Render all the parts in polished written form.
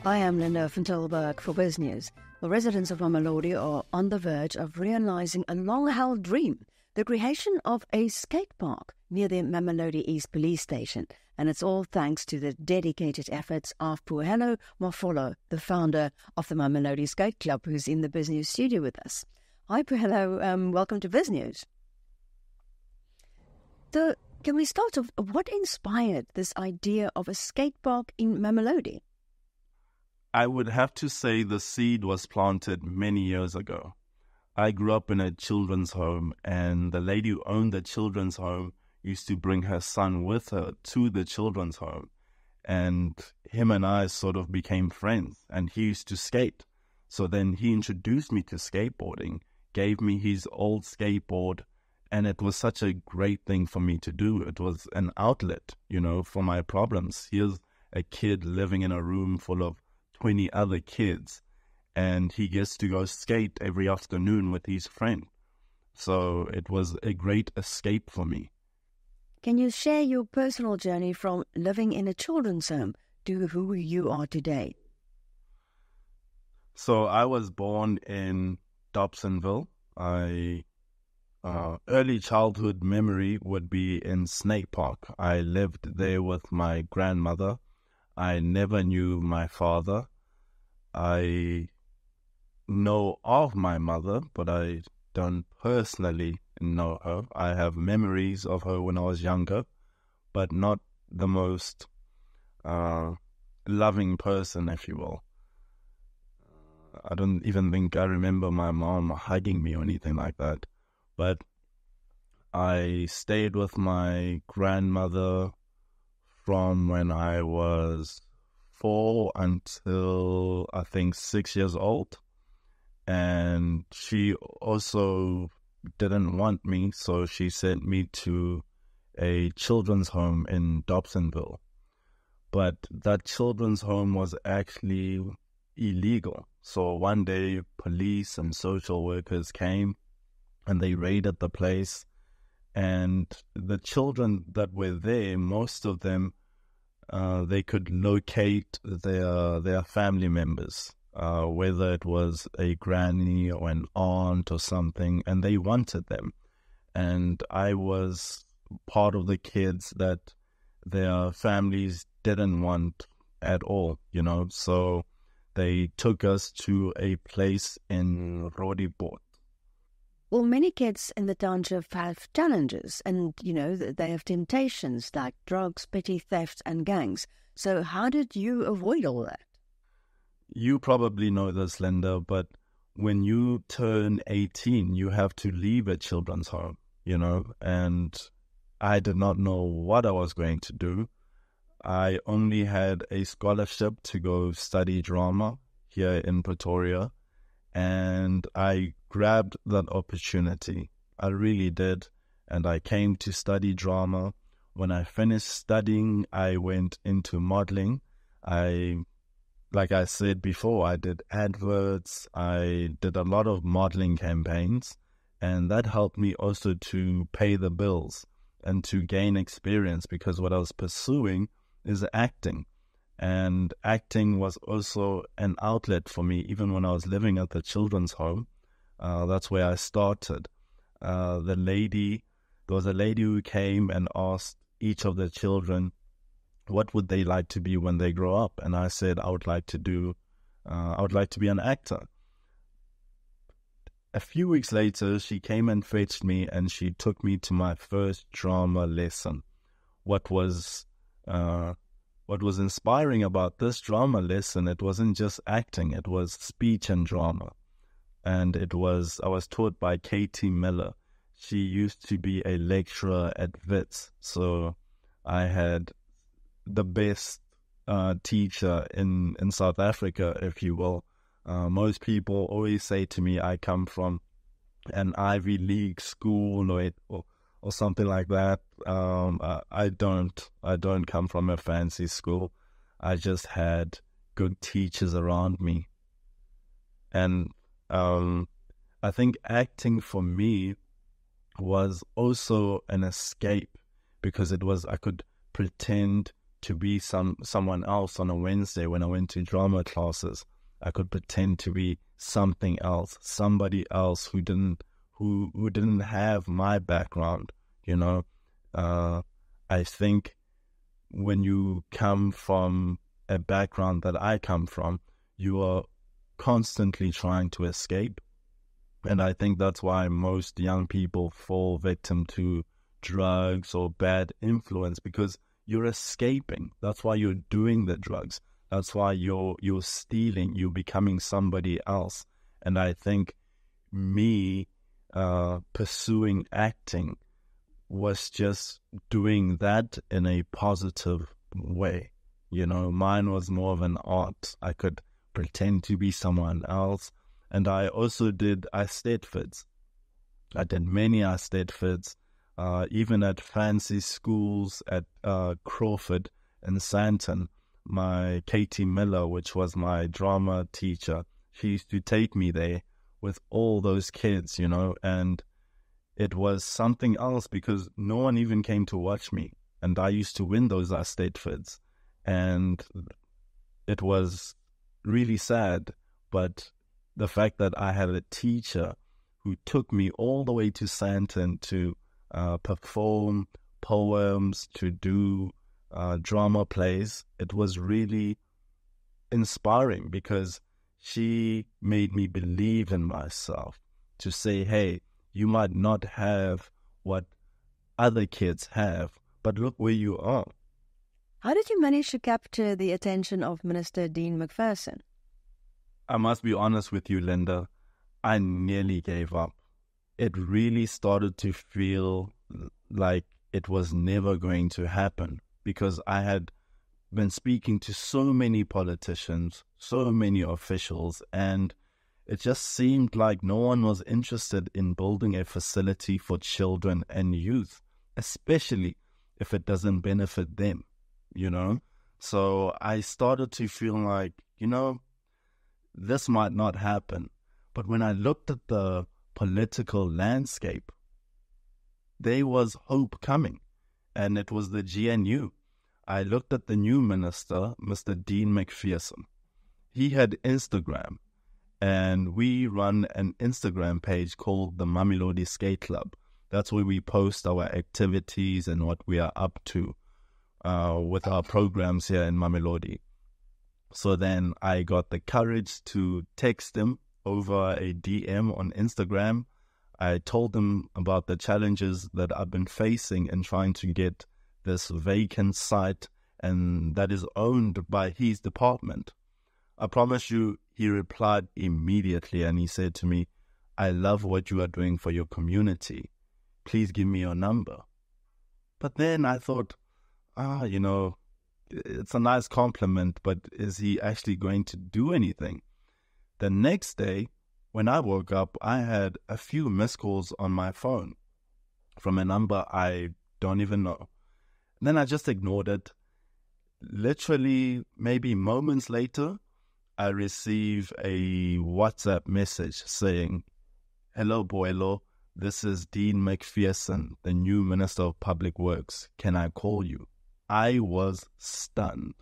I am Linda Fintelberg for Biz News. The residents of Mamelodi are on the verge of realizing a long-held dream, the creation of a skate park near the Mamelodi East Police Station. And it's all thanks to the dedicated efforts of Poelo Mofolo, the founder of the Mamelodi Skate Club, who's in the Biz News studio with us. Hi, Poelo. Welcome to Biz News. So, can we start off? What inspired this idea of a skate park in Mamelodi? I would have to say the seed was planted many years ago. I grew up in a children's home, and the lady who owned the children's home used to bring her son with her to the children's home. And him and I sort of became friends, and he used to skate. So then he introduced me to skateboarding, gave me his old skateboard, and it was such a great thing for me to do. It was an outlet, for my problems. Here's a kid living in a room full of 20 other kids, and he gets to go skate every afternoon with his friend. So it was a great escape for me. Can you share your personal journey from living in a children's home to who you are today? So I was born in Dobsonville. Early childhood memory would be in Snake Park. I lived there with my grandmother. I never knew my father. I know of my mother, but I don't personally know her. I have memories of her when I was younger, but not the most loving person, if you will. I don't even think I remember my mom hugging me or anything like that. But I stayed with my grandmother from when I was 4 until I think 6 years old. And she also didn't want me, so she sent me to a children's home in Dobsonville. But that children's home was actually illegal. So one day, police and social workers came and they raided the place. And the children that were there, most of them, they could locate their family members, whether it was a granny or an aunt or something, and they wanted them. And I was part of the kids that their families didn't want at all, So they took us to a place in Roodepoort. Well, many kids in the township have challenges and, they have temptations like drugs, petty theft and gangs. So how did you avoid all that? You probably know this, Linda, but when you turn 18, you have to leave a children's home, and I did not know what I was going to do. I only had a scholarship to go study drama here in Pretoria, and I grabbed that opportunity. I really did, and I came to study drama. When I finished studying, I went into modeling. Like I said before, I did adverts, I did a lot of modeling campaigns, and that helped me also to pay the bills and to gain experience, because what I was pursuing is acting. And acting was also an outlet for me, even when I was living at the children's home. That's where I started. There was a lady who came and asked each of the children, what would they like to be when they grow up? And I said, I would like to be an actor. A few weeks later, she came and fetched me, and she took me to my first drama lesson. What was inspiring about this drama lesson, it wasn't just acting, it was speech and drama. And I was taught by Katie Miller. She used to be a lecturer at Wits. So I had the best teacher in South Africa, if you will. Most people always say to me, I come from an Ivy League school or something like that. I don't come from a fancy school. I just had good teachers around me. And I think acting for me was also an escape, because I could pretend to be someone else on a Wednesday when I went to drama classes. I could pretend to be something else, somebody else who didn't have my background, you know. I think when you come from a background that I come from, you are constantly trying to escape. And I think that's why most young people fall victim to drugs or bad influence, because you're escaping. That's why you're doing the drugs. That's why you're stealing. You're becoming somebody else. And I think me pursuing acting was just doing that in a positive way. You know, mine was more of an art. I could pretend to be someone else. And I also did aesthetics. I did many aesthetics, even at fancy schools at Crawford and Sandton. My Katie Miller, which was my drama teacher, she used to take me there with all those kids, you know, and it was something else because no one even came to watch me. And I used to win those aesthetics. And it was really sad, but the fact that I had a teacher who took me all the way to Sandton to perform poems, to do drama plays, it was really inspiring because she made me believe in myself, to say, hey, you might not have what other kids have, but look where you are. How did you manage to capture the attention of Minister Dean McPherson? I must be honest with you, Linda. I nearly gave up. It really started to feel like it was never going to happen because I had been speaking to so many politicians, so many officials, and it just seemed like no one was interested in building a facility for children and youth, especially if it doesn't benefit them, you know? So I started to feel like, you know, this might not happen. But when I looked at the political landscape, there was hope coming, and it was the GNU. I looked at the new minister, Mr. Dean McPherson. He had Instagram, and we run an Instagram page called the Mamelodi Skate Club. That's where we post our activities and what we are up to with our programs here in Mamelodi. So then I got the courage to text him over a DM on Instagram. I told him about the challenges that I've been facing in trying to get this vacant site, and that is owned by his department. I promise you, he replied immediately, and he said to me, I love what you are doing for your community. Please give me your number. But then I thought, you know, it's a nice compliment, but is he actually going to do anything? The next day, when I woke up, I had a few missed calls on my phone from a number I don't even know. Then I just ignored it. Literally, maybe moments later, I receive a WhatsApp message saying, hello, Poelo, this is Dean McPherson, the new Minister of Public Works. Can I call you? I was stunned.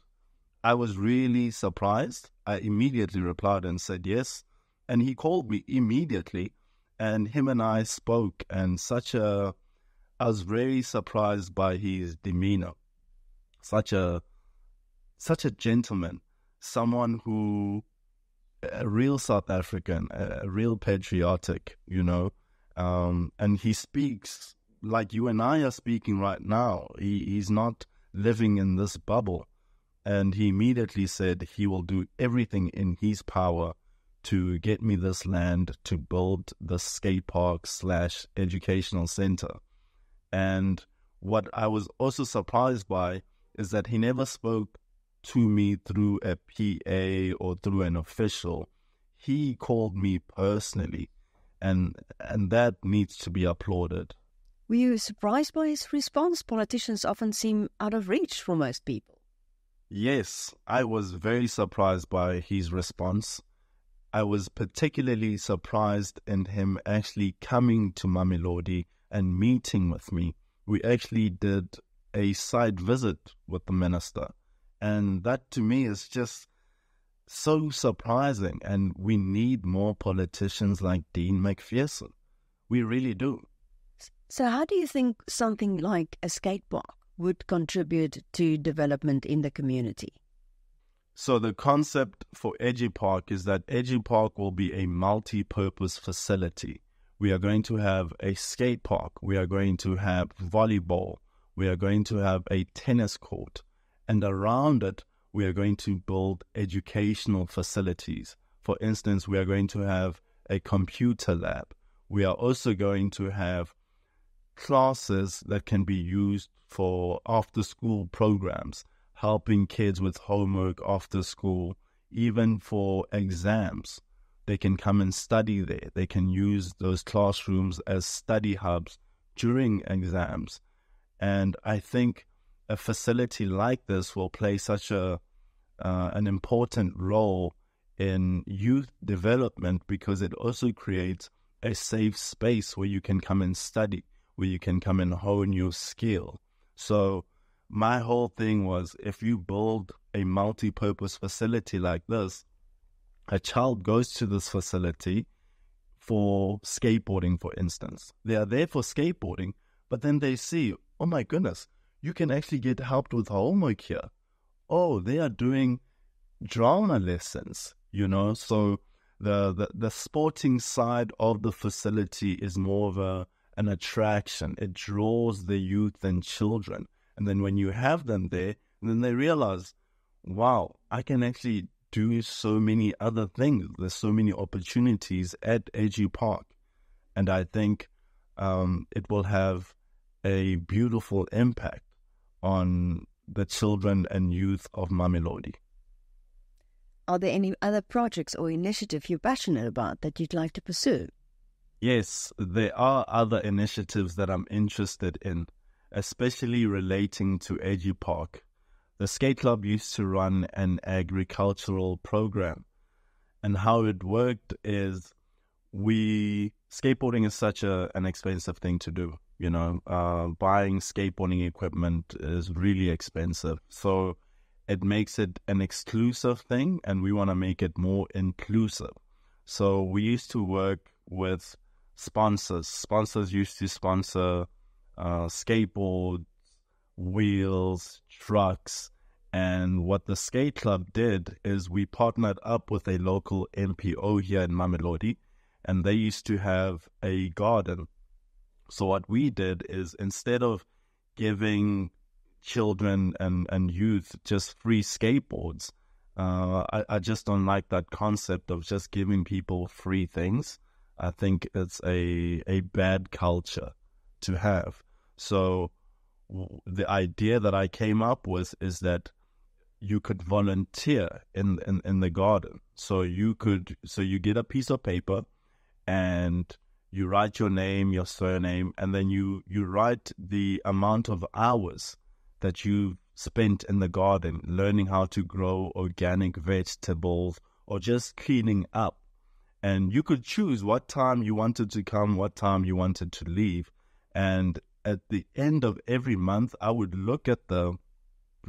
I was really surprised. I immediately replied and said yes. And he called me immediately, and him and I spoke, and I was very surprised by his demeanor. Such a gentleman, someone who, a real South African, a real patriotic, you know, and he speaks like you and I are speaking right now. He's not living in this bubble. And he immediately said he will do everything in his power to get me this land to build the skate park / educational center. And what I was also surprised by is that he never spoke to me through a PA or through an official. He called me personally, and that needs to be applauded. Were you surprised by his response? Politicians often seem out of reach for most people. Yes, I was very surprised by his response. I was particularly surprised in him actually coming to Mamelodi and meeting with me. We actually did a site visit with the minister. And that to me is just so surprising. And we need more politicians like Dean McPherson. We really do. So how do you think something like a skate park would contribute to development in the community? So the concept for Edgy Park is that Edgy Park will be a multi-purpose facility. We are going to have a skate park. We are going to have volleyball. We are going to have a tennis court. And around it, we are going to build educational facilities. For instance, we are going to have a computer lab. We are also going to have classes that can be used for after-school programs, helping kids with homework after school, even for exams. They can come and study there. They can use those classrooms as study hubs during exams. And I think a facility like this will play such an important role in youth development, because it also creates a safe space where you can come and study, where you can come and hone your skill. So my whole thing was, if you build a multi-purpose facility like this, a child goes to this facility for skateboarding, for instance. They are there for skateboarding, but then they see, oh my goodness, you can actually get helped with homework here. Oh, they are doing drama lessons, so the sporting side of the facility is more of an attraction. It draws the youth and children. And then when you have them there, then they realize, wow, I can actually do so many other things. There's so many opportunities at Edgy Park. And I think it will have a beautiful impact on the children and youth of Mamelodi. Are there any other projects or initiatives you're passionate about that you'd like to pursue? Yes, there are other initiatives that I'm interested in, especially relating to Edgy Park. The skate club used to run an agricultural program, and how it worked is skateboarding is such an expensive thing to do. Buying skateboarding equipment is really expensive. So it makes it an exclusive thing, and we want to make it more inclusive. So we used to work with sponsors. Sponsors used to sponsor skateboards, wheels, trucks. And what the skate club did is we partnered up with a local NPO here in Mamelodi, and they used to have a garden. So what we did is, instead of giving children and youth just free skateboards, I just don't like that concept of just giving people free things. I think it's a bad culture to have. So the idea that I came up with is that you could volunteer in the garden. So you get a piece of paper and you write your name, your surname, and then you write the amount of hours that you spent in the garden learning how to grow organic vegetables or just cleaning up. And you could choose what time you wanted to come, what time you wanted to leave. And at the end of every month, I would look at the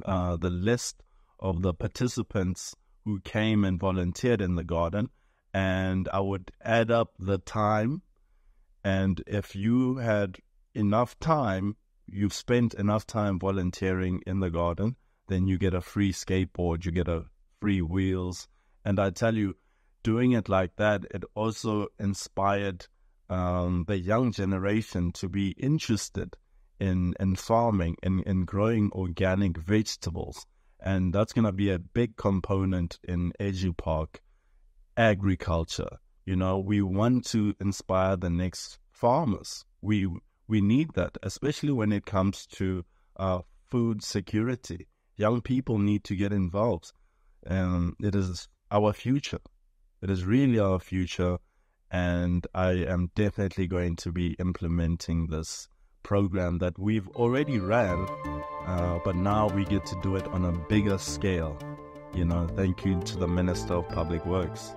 list of the participants who came and volunteered in the garden, and I would add up the time. And if you had enough time, you've spent enough time volunteering in the garden, then you get a free skateboard, you get a free wheels. And I tell you, doing it like that, it also inspired the young generation to be interested in farming, in growing organic vegetables. And that's going to be a big component in Edgy Park agriculture. We want to inspire the next farmers. We need that, especially when it comes to food security. Young people need to get involved. It is our future. It is really our future. And I am definitely going to be implementing this program that we've already ran, but now we get to do it on a bigger scale. Thank you to the Minister of Public Works.